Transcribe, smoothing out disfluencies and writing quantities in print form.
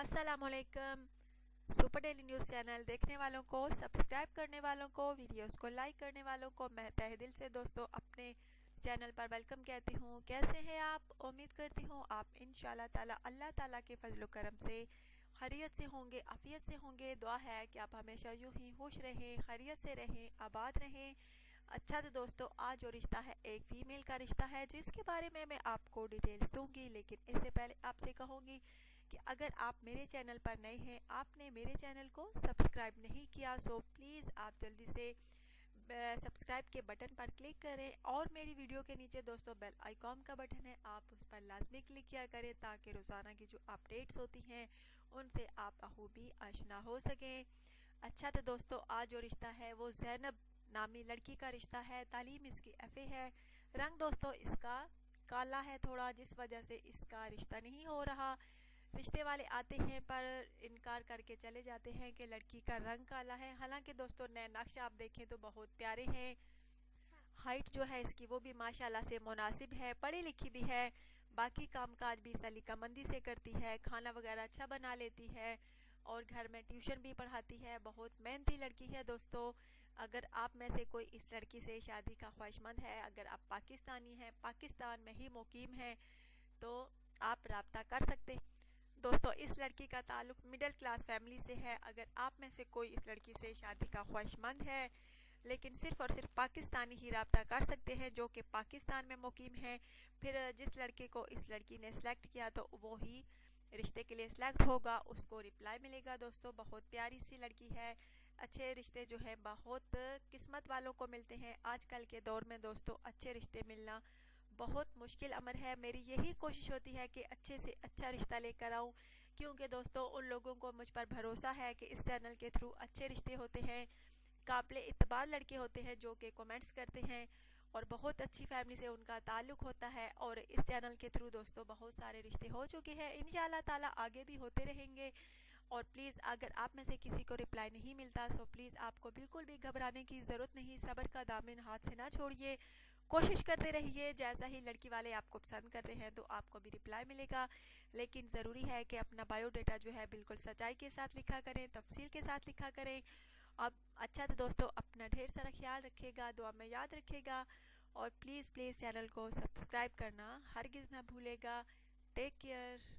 अस्सलामुअलैकुम। Super daily news channel देखने वालों को, सब्सक्राइब करने वालों को, वीडियोस को लाइक करने वालों को मैं तहे दिल से दोस्तों अपने चैनल पर वेलकम कहती हूँ। कैसे हैं आप? उम्मीद करती हूँ आप इंशाल्लाह ताला अल्लाह ताला के फजल करम से खैरियत से होंगे, आफियत से होंगे। दुआ है कि आप हमेशा यूं ही खुश रहें, खैरियत से रहें, आबाद रहें। अच्छा तो दोस्तों, आज जो रिश्ता है एक फीमेल का रिश्ता है जिसके बारे में मैं आपको डिटेल्स दूंगी, लेकिन इससे पहले आपसे कहूँगी कि अगर आप मेरे चैनल पर नए हैं, आपने मेरे चैनल को सब्सक्राइब नहीं किया, सो प्लीज़ आप जल्दी से सब्सक्राइब के बटन पर क्लिक करें और मेरी वीडियो के नीचे दोस्तों बेल आइकॉन का बटन है, आप उस पर लाजमी क्लिक किया करें ताकि रोज़ाना की जो अपडेट्स होती हैं उनसे आप बखूबी आशना हो सकें। अच्छा तो दोस्तों, आज जो रिश्ता है वो ज़ैनब नामी लड़की का रिश्ता है। तालीम इसकी FA है। रंग दोस्तों इसका काला है थोड़ा, जिस वजह से इसका रिश्ता नहीं हो रहा। रिश्ते वाले आते हैं पर इनकार करके चले जाते हैं कि लड़की का रंग काला है। हालांकि दोस्तों नए नक्श आप देखें तो बहुत प्यारे हैं। हाइट जो है इसकी वो भी माशाल्लाह से मुनासिब है, पढ़ी लिखी भी है, बाकी कामकाज भी सलीकामंदी से करती है, खाना वगैरह अच्छा बना लेती है और घर में ट्यूशन भी पढ़ाती है। बहुत मेहनती लड़की है दोस्तों। अगर आप में से कोई इस लड़की से शादी का ख्वाहिशमंद है, अगर आप पाकिस्तानी हैं, पाकिस्तान में ही मुकीम हैं, तो आप राब्ता कर सकते हैं। दोस्तों इस लड़की का ताल्लुक मिडिल क्लास फैमिली से है। अगर आप में से कोई इस लड़की से शादी का ख्वाहिशमंद है, लेकिन सिर्फ और सिर्फ पाकिस्तानी ही राब्ता कर सकते हैं जो कि पाकिस्तान में मुकीम है। फिर जिस लड़के को इस लड़की ने सिलेक्ट किया तो वो ही रिश्ते के लिए सिलेक्ट होगा, उसको रिप्लाई मिलेगा। दोस्तों बहुत प्यारी सी लड़की है। अच्छे रिश्ते जो है बहुत किस्मत वालों को मिलते हैं। आजकल के दौर में दोस्तों अच्छे रिश्ते मिलना बहुत मुश्किल अमर है। मेरी यही कोशिश होती है कि अच्छे से अच्छा रिश्ता लेकर आऊं, क्योंकि दोस्तों उन लोगों को मुझ पर भरोसा है कि इस चैनल के थ्रू अच्छे रिश्ते होते हैं, काबिले इतबार लड़के होते हैं जो कि कमेंट्स करते हैं और बहुत अच्छी फैमिली से उनका ताल्लुक होता है। और इस चैनल के थ्रू दोस्तों बहुत सारे रिश्ते हो चुके हैं, इंशाल्लाह ताला आगे भी होते रहेंगे। और प्लीज़ अगर आप में से किसी को रिप्लाई नहीं मिलता सो प्लीज़ आपको बिल्कुल भी घबराने की ज़रूरत नहीं, सब्र का दामन हाथ से ना छोड़िए, कोशिश करते रहिए। जैसा ही लड़की वाले आपको पसंद करते हैं तो आपको भी रिप्लाई मिलेगा, लेकिन ज़रूरी है कि अपना बायोडाटा जो है बिल्कुल सच्चाई के साथ लिखा करें, तफसील के साथ लिखा करें। अब अच्छा तो दोस्तों अपना ढेर सारा ख्याल रखिएगा, दुआ में याद रखिएगा और प्लीज़ प्लीज़ चैनल को सब्सक्राइब करना हरगिज़ ना भूलेगा। Take care.